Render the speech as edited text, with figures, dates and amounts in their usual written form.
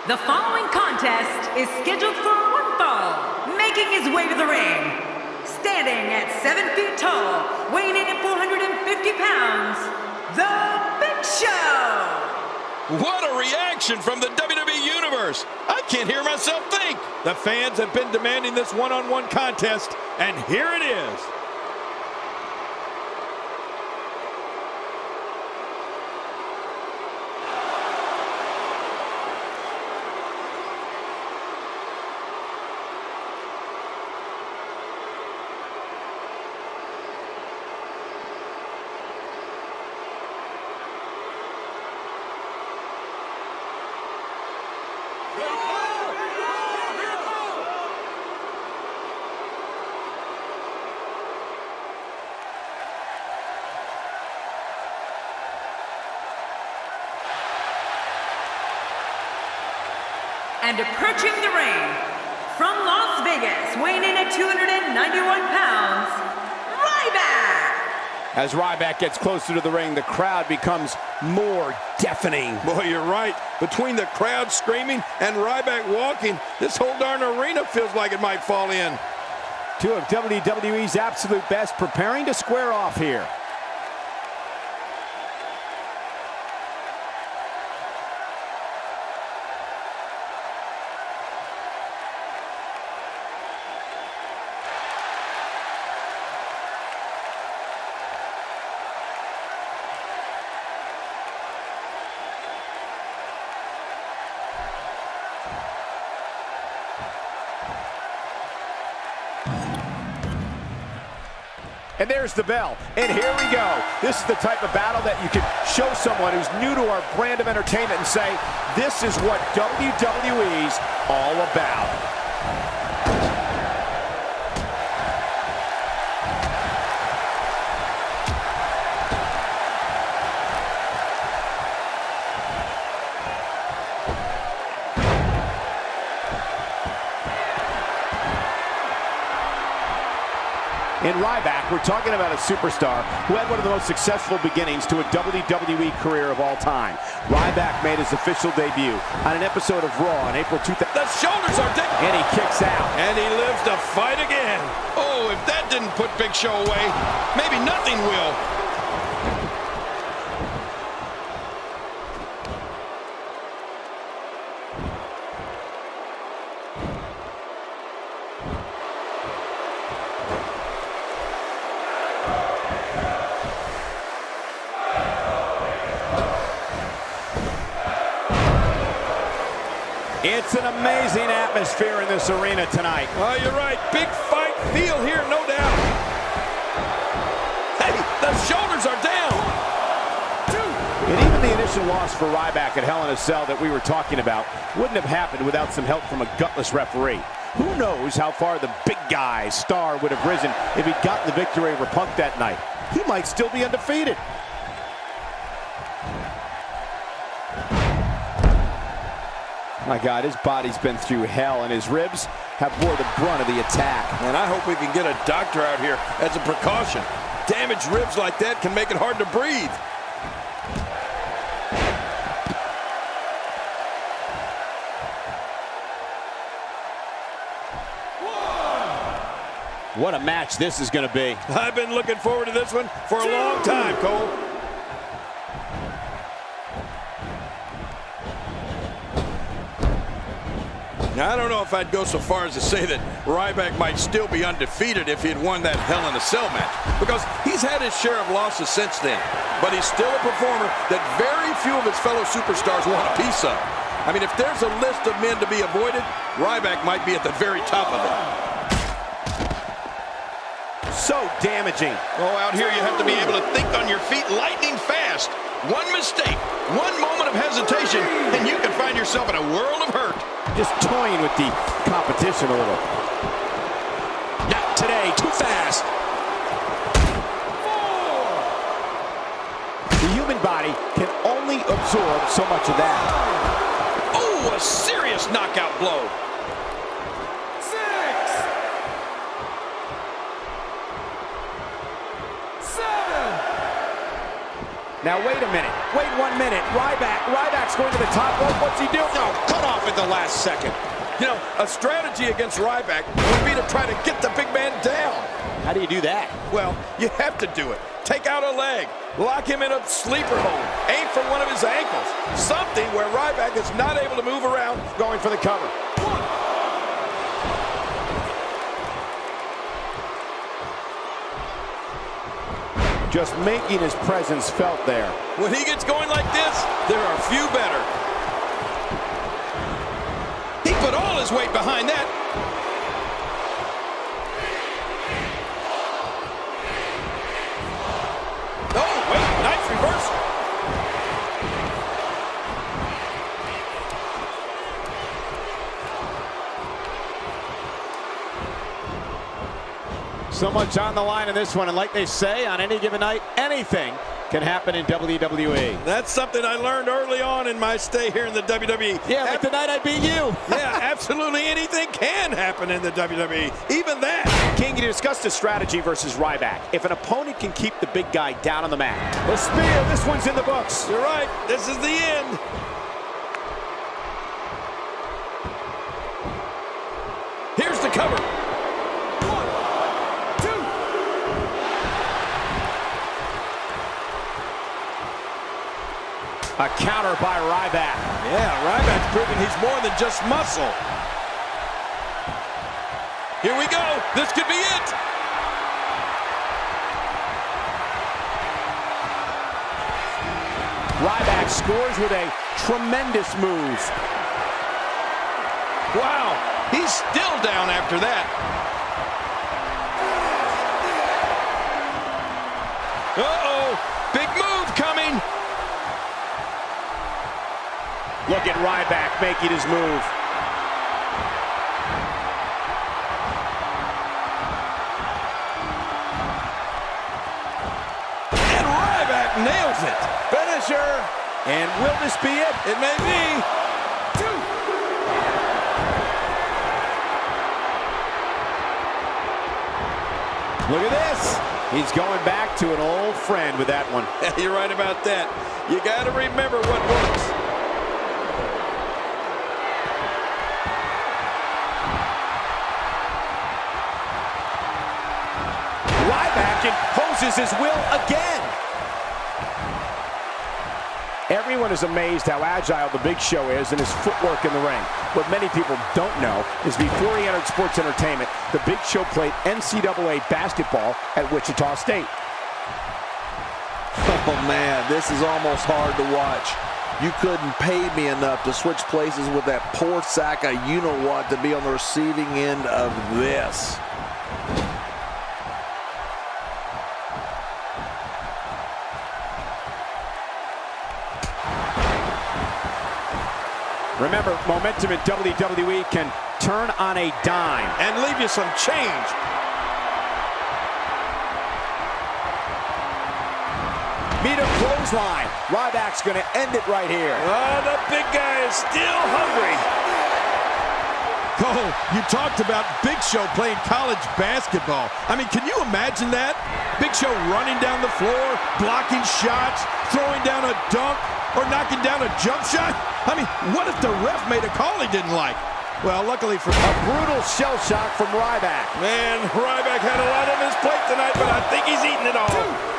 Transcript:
The following contest is scheduled for one fall. Making his way to the ring, standing at 7 feet tall, weighing in at 450 pounds, The Big Show! What a reaction from the WWE Universe! I can't hear myself think! The fans have been demanding this one-on-one contest, and here it is. And approaching the ring, from Las Vegas, weighing in at 291 pounds, Ryback! As Ryback gets closer to the ring, the crowd becomes more deafening. Boy, you're right. Between the crowd screaming and Ryback walking, this whole darn arena feels like it might fall in. Two of WWE's absolute best preparing to square off here. And there's the bell, and here we go. This is the type of battle that you can show someone who's new to our brand of entertainment and say, this is what WWE's all about. In Ryback, we're talking about a superstar who had one of the most successful beginnings to a WWE career of all time. Ryback made his official debut on an episode of Raw on April 2000. The shoulders are down. And he kicks out. And he lives to fight again. Oh, if that didn't put Big Show away, maybe nothing will. It's an amazing atmosphere in this arena tonight. Oh, you're right. Big fight feel here, no doubt. Hey, the shoulders are down. And even the initial loss for Ryback at Hell in a Cell that we were talking about wouldn't have happened without some help from a gutless referee. Who knows how far the big guy star would have risen if he'd gotten the victory over Punk that night. He might still be undefeated. My God, his body's been through hell, and his ribs have bore the brunt of the attack. And I hope we can get a doctor out here as a precaution. Damaged ribs like that can make it hard to breathe. What a match this is going to be. I've been looking forward to this one for a long time, Cole. Now, I don't know if I'd go so far as to say that Ryback might still be undefeated if he had won that Hell in a Cell match, because he's had his share of losses since then. But he's still a performer that very few of his fellow superstars want a piece of. I mean, if there's a list of men to be avoided, Ryback might be at the very top of it. So damaging. Oh, out here you have to be able to think on your feet lightning fast. One mistake, one moment of hesitation, and you can find yourself in a world of hurt. Just toying with the competition a little. Not today, too fast. The human body can only absorb so much of that. Oh, a serious knockout blow. 6, 7. Now wait a minute. Wait 1 minute. Ryback's going to the top rope. What's he doing? No, cut off at the last second. You know, a strategy against Ryback would be to try to get the big man down. How do you do that? Well, you have to do it. Take out a leg, lock him in a sleeper hold, aim for one of his ankles, something where Ryback is not able to move around. Going for the cover. Just making his presence felt there. When he gets going like this, there are few better. He put all his weight behind that. Oh, wait, nice reversal. So much on the line in this one, and like they say, on any given night, anything can happen in WWE. That's something I learned early on in my stay here in the WWE. Yeah, like the night I beat you. Yeah, absolutely anything can happen in the WWE, even that. King, you discussed the strategy versus Ryback. If an opponent can keep the big guy down on the mat. The spear, this one's in the books. You're right, this is the end. Here's the cover. A counter by Ryback. Yeah, Ryback's proving he's more than just muscle. Here we go. This could be it. Ryback scores with a tremendous move. Wow, he's still down after that. Uh-oh, big move coming. Look at Ryback making his move. And Ryback nails it. Finisher. And will this be it? It may be. Look at this. He's going back to an old friend with that one. You're right about that. You got to remember what works. Ryback imposes his will again. Everyone is amazed how agile the Big Show is and his footwork in the ring. What many people don't know is before he entered sports entertainment, the Big Show played NCAA basketball at Wichita State. Oh man, this is almost hard to watch. You couldn't pay me enough to switch places with that poor sack of you-know-what to be on the receiving end of this. Remember, momentum in WWE can turn on a dime. And leave you some change. Meet a clothesline. Ryback's going to end it right here. Oh, the big guy is still hungry. Cole, you talked about Big Show playing college basketball. I mean, can you imagine that? Big Show running down the floor, blocking shots, throwing down a dunk, or knocking down a jump shot? I mean, what if the ref made a call he didn't like? Well, luckily for a brutal shell shock from Ryback. Man, Ryback had a lot on his plate tonight, but I think he's eating it all.